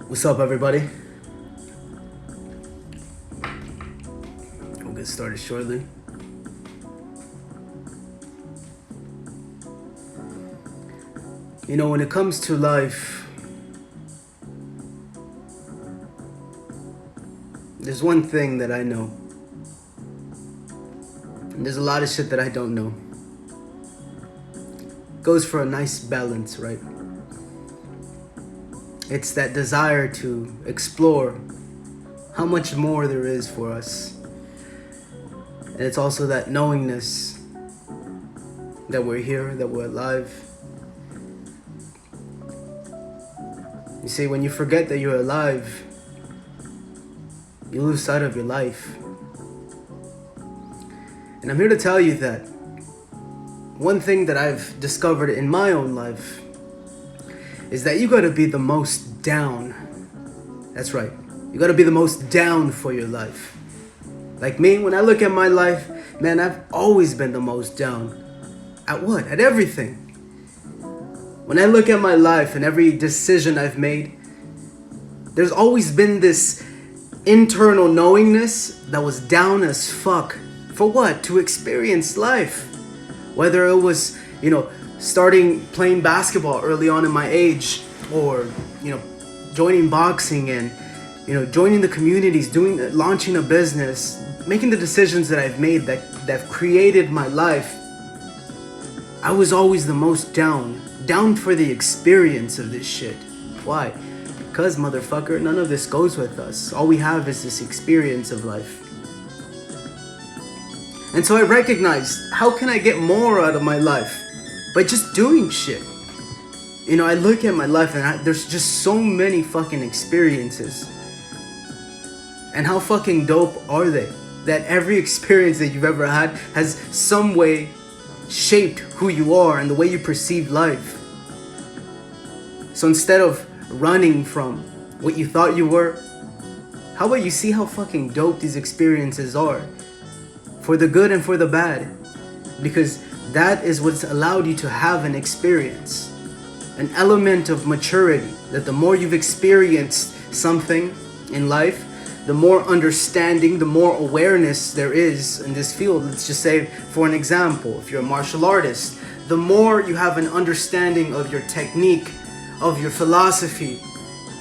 What's up, everybody? We'll get started shortly. You know, when it comes to life, there's one thing that I know. And there's a lot of shit that I don't know. Goes for a nice balance, right? It's that desire to explore how much more there is for us. And it's also that knowingness that we're here, that we're alive. You see, when you forget that you're alive, you lose sight of your life. And I'm here to tell you that one thing that I've discovered in my own life is that you gotta be the most down. That's right. You gotta be the most down for your life. Like me, when I look at my life, man, I've always been the most down. At what? At everything. When I look at my life and every decision I've made, there's always been this internal knowingness that was down as fuck. For what? To experience life. Whether it was, starting playing basketball early on in my age, or, joining boxing and, joining the communities, launching a business, making the decisions that I've made that have created my life. I was always the most down for the experience of this shit. Why? Because, motherfucker, none of this goes with us. All we have is this experience of life. And so I recognized, how can I get more out of my life? By just doing shit. I look at my life and there's just so many fucking experiences. And how fucking dope are they? That every experience that you've ever had has some way shaped who you are and the way you perceive life. So instead of running from what you thought you were, how about you see how fucking dope these experiences are? For the good and for the bad. Because that is what's allowed you to have an experience. An element of maturity. That the more you've experienced something in life, the more understanding, the more awareness there is in this field. Let's just say, for an example, if you're a martial artist, the more you have an understanding of your technique, of your philosophy,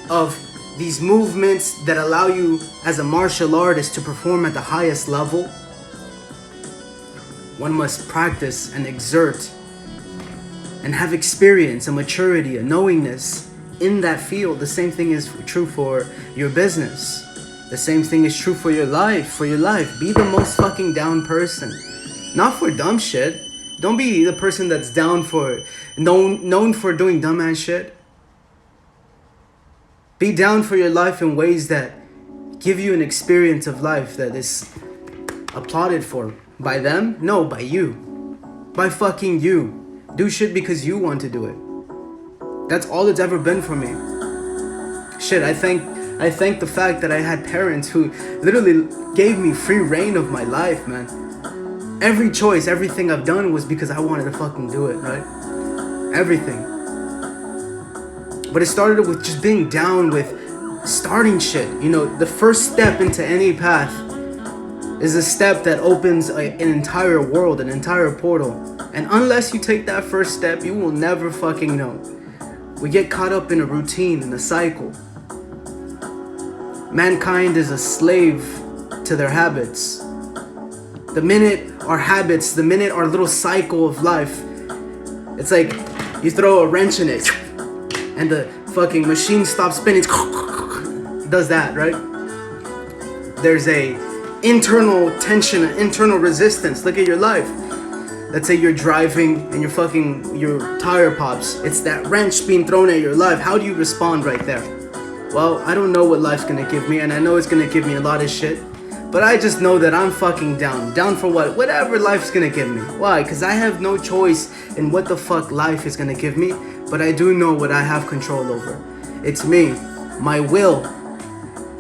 of these movements that allow you as a martial artist to perform at the highest level, one must practice and exert and have experience, a maturity, a knowingness in that field. The same thing is true for your business. The same thing is true for your life. Be the most fucking down person. Not for dumb shit. Don't be the person that's down for, known for doing dumbass shit. Be down for your life in ways that give you an experience of life that is applauded for. By them? No, by you. By fucking you. Do shit because you want to do it. That's all it's ever been for me. Shit, I thank the fact that I had parents who literally gave me free reign of my life, man. Every choice, everything I've done was because I wanted to fucking do it, right? Everything. But it started with just being down with starting shit. The first step into any path is a step that opens an entire world, an entire portal. And unless you take that first step, you will never fucking know. We get caught up in a routine, in a cycle. Mankind is a slave to their habits. The minute our little cycle of life, it's like you throw a wrench in it and the fucking machine stops spinning. It does that, right? There's a internal tension, an internal resistance. Look at your life. Let's say you're driving and your tire pops. It's that wrench being thrown at your life. How do you respond right there? Well, I don't know what life's gonna give me, and I know it's gonna give me a lot of shit. But I just know that I'm fucking down. Down for what? Whatever life's gonna give me. Why? Because I have no choice in what the fuck life is gonna give me. But I do know what I have control over. It's me. My will.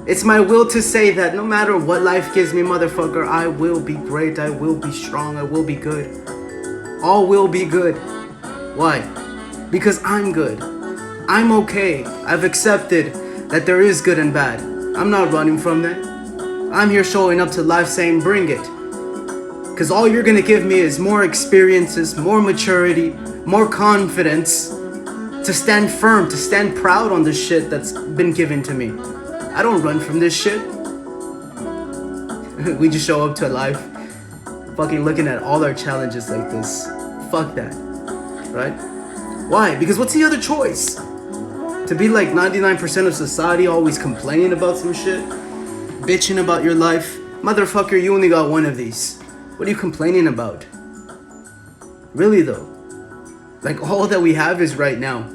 It's my will to say that no matter what life gives me, motherfucker, I will be great. I will be strong. I will be good. All will be good. Why? Because I'm good. I'm okay. I've accepted that there is good and bad. I'm not running from that. I'm here showing up to life saying, bring it. Because all you're going to give me is more experiences, more maturity, more confidence to stand firm, to stand proud on the shit that's been given to me. I don't run from this shit. We just show up to life fucking looking at all our challenges like this. Fuck that. Right? Why? Because what's the other choice? To be like 99% of society, always complaining about some shit? Bitching about your life? Motherfucker, you only got one of these. What are you complaining about? Really though? Like all that we have is right now.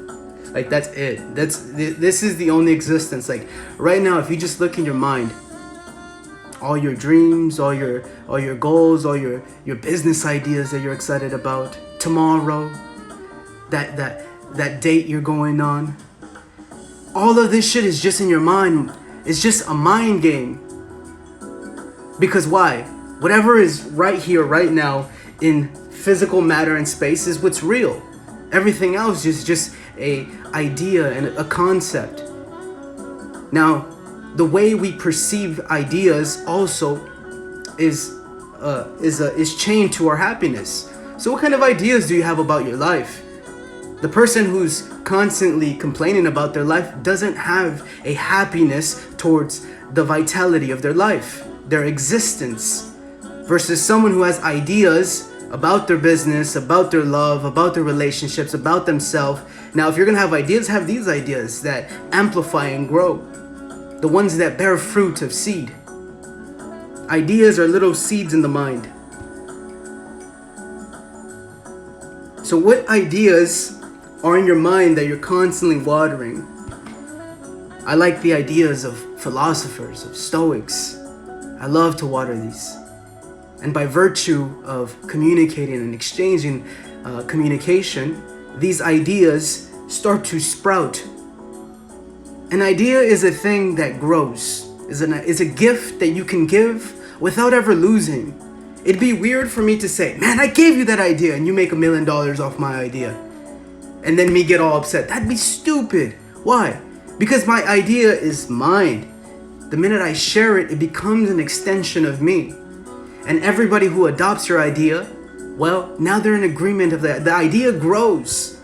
Like that's it. This is the only existence. Like right now, if you just look in your mind, all your dreams, all your goals, all your business ideas that you're excited about, tomorrow, that date you're going on, all of this shit is just in your mind. It's just a mind game. Because why? Whatever is right here, right now, in physical matter and space is what's real. Everything else is just a idea and a concept. Now, the way we perceive ideas also is chained to our happiness. So what kind of ideas do you have about your life? The person who's constantly complaining about their life doesn't have a happiness towards the vitality of their life, their existence, versus someone who has ideas about their business, about their love, about their relationships, about themselves. Now, if you're gonna have these ideas that amplify and grow, the ones that bear fruit of seed. Ideas are little seeds in the mind. So what ideas are in your mind that you're constantly watering? I like the ideas of philosophers, of Stoics. I love to water these. And by virtue of communicating and exchanging communication, these ideas start to sprout. An idea is a thing that grows, is a gift that you can give without ever losing. It'd be weird for me to say, man, I gave you that idea and you make $1 million off my idea. And then me get all upset. That'd be stupid. Why? Because my idea is mine. The minute I share it, it becomes an extension of me. And everybody who adopts your idea, well, now they're in agreement of that. The idea grows.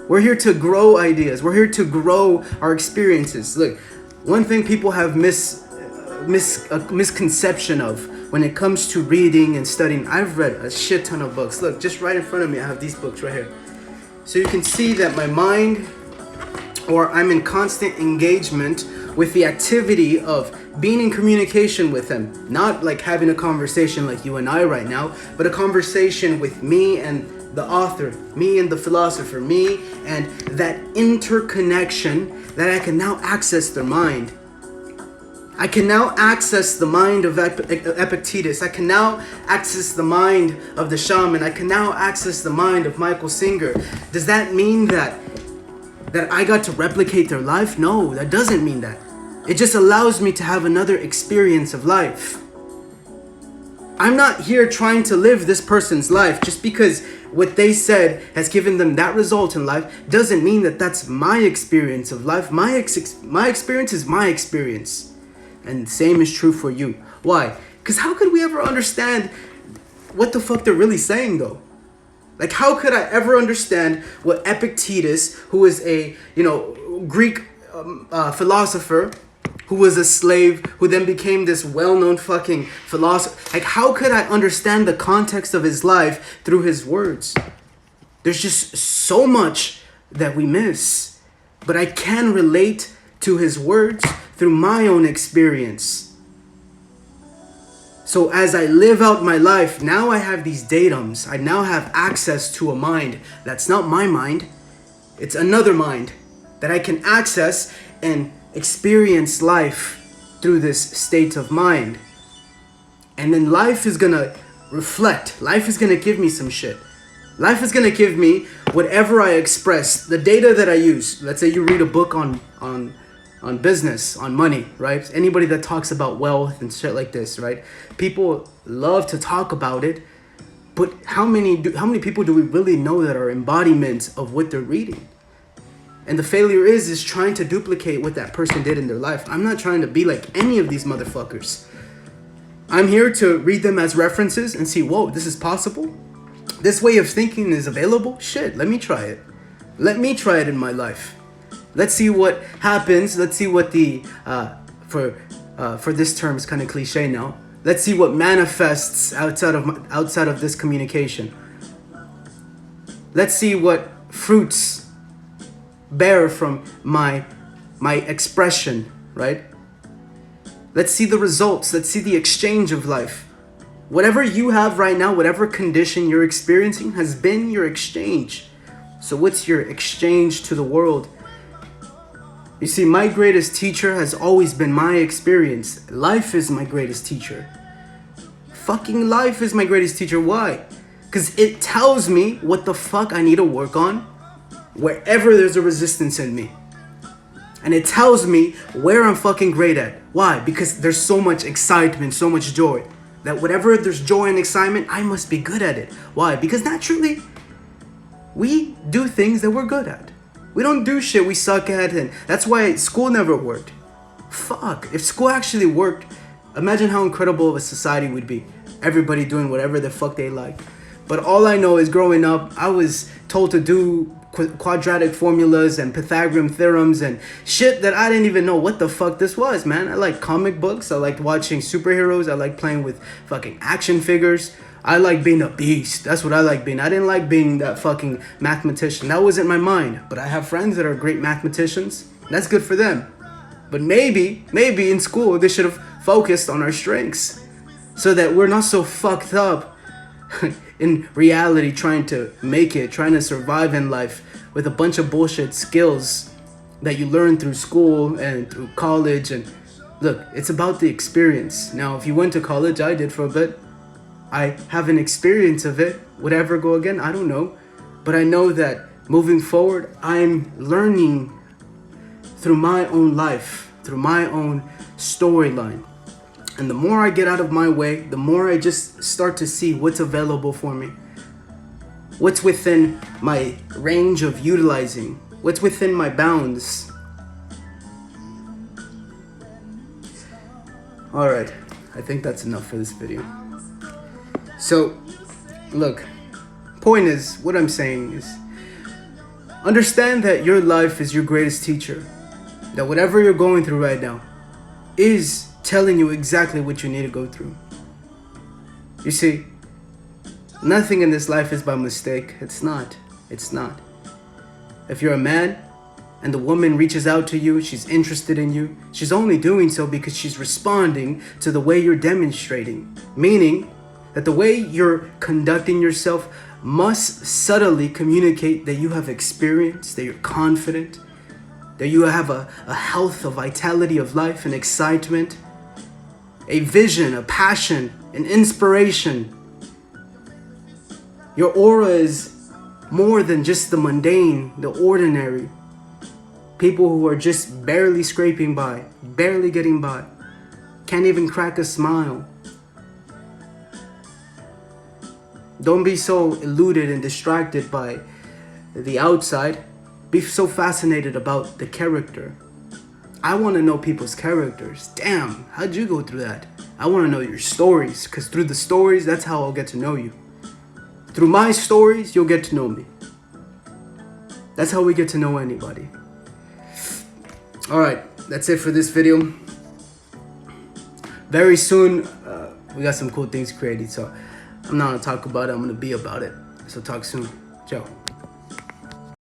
We're here to grow ideas. We're here to grow our experiences. Look, one thing people have misconception of when it comes to reading and studying. I've read a shit ton of books. Look, just right in front of me, I have these books right here. So you can see that my mind, or I'm in constant engagement with the activity of being in communication with them. Not like having a conversation like you and I right now, but a conversation with me and the author, me and the philosopher, me and that interconnection that I can now access their mind. I can now access the mind of Epictetus. I can now access the mind of the shaman. I can now access the mind of Michael Singer. Does that mean that I got to replicate their life? No, that doesn't mean that. It just allows me to have another experience of life. I'm not here trying to live this person's life. Just because what they said has given them that result in life doesn't mean that that's my experience of life. My experience is my experience. And the same is true for you. Why? Because how could we ever understand what the fuck they're really saying though? Like how could I ever understand what Epictetus, who is a Greek philosopher, who was a slave, who then became this well-known fucking philosopher. Like how could I understand the context of his life through his words? There's just so much that we miss. But I can relate to his words through my own experience. So as I live out my life, now I have these datums. I now have access to a mind that's not my mind. It's another mind that I can access and experience life through this state of mind. And then life is gonna reflect. Life is gonna give me some shit. Life is gonna give me whatever I express, the data that I use. Let's say you read a book on business, on money, right? Anybody that talks about wealth and shit like this, right? People love to talk about it, but how many people do we really know that are embodiments of what they're reading? And the failure is trying to duplicate what that person did in their life. I'm not trying to be like any of these motherfuckers. I'm here to read them as references and see, whoa, this is possible? This way of thinking is available? Shit, let me try it. Let me try it in my life. Let's see what happens. Let's see what the, for this term is kind of cliche now. Let's see what manifests outside of this communication. Let's see what fruits bear from my expression, right? Let's see the results. Let's see the exchange of life. Whatever you have right now, whatever condition you're experiencing has been your exchange. So what's your exchange to the world? You see, my greatest teacher has always been my experience. Life is my greatest teacher. Fucking life is my greatest teacher. Why? Because it tells me what the fuck I need to work on wherever there's a resistance in me. And it tells me where I'm fucking great at. Why? Because there's so much excitement, so much joy. That whatever there's joy and excitement, I must be good at it. Why? Because naturally, we do things that we're good at. We don't do shit we suck at, and that's why school never worked. Fuck, if school actually worked, imagine how incredible of a society we'd be. Everybody doing whatever the fuck they like. But all I know is growing up, I was told to do quadratic formulas and Pythagorean theorems and shit that I didn't even know what the fuck this was, man. I like comic books. I liked watching superheroes. I like playing with fucking action figures. I like being a beast. That's what I like being. I didn't like being that fucking mathematician. That wasn't my mind. But I have friends that are great mathematicians. That's good for them. But maybe in school they should have focused on our strengths so that we're not so fucked up in reality, trying to make it, trying to survive in life with a bunch of bullshit skills that you learn through school and through college. And look, it's about the experience. Now, if you went to college, I did for a bit. I have an experience of it. Would I ever go again? I don't know. But I know that moving forward, I'm learning through my own life, through my own storyline. And the more I get out of my way, the more I just start to see what's available for me. What's within my range of utilizing. What's within my bounds. Alright, I think that's enough for this video. So, look, point is, what I'm saying is, understand that your life is your greatest teacher. That whatever you're going through right now is telling you exactly what you need to go through. You see, nothing in this life is by mistake. It's not. It's not. If you're a man and the woman reaches out to you, she's interested in you, she's only doing so because she's responding to the way you're demonstrating. Meaning that the way you're conducting yourself must subtly communicate that you have experience, that you're confident, that you have a health, a vitality of life, an excitement, a vision, a passion, an inspiration. Your aura is more than just the mundane, the ordinary. People who are just barely scraping by, barely getting by, can't even crack a smile. Don't be so eluded and distracted by the outside. Be so fascinated about the character. I want to know people's characters. Damn, how'd you go through that? I want to know your stories, because through the stories, that's how I'll get to know you. Through my stories, you'll get to know me. That's how we get to know anybody. Alright, that's it for this video. Very soon, we got some cool things created, so I'm not going to talk about it, I'm going to be about it. So talk soon. Ciao.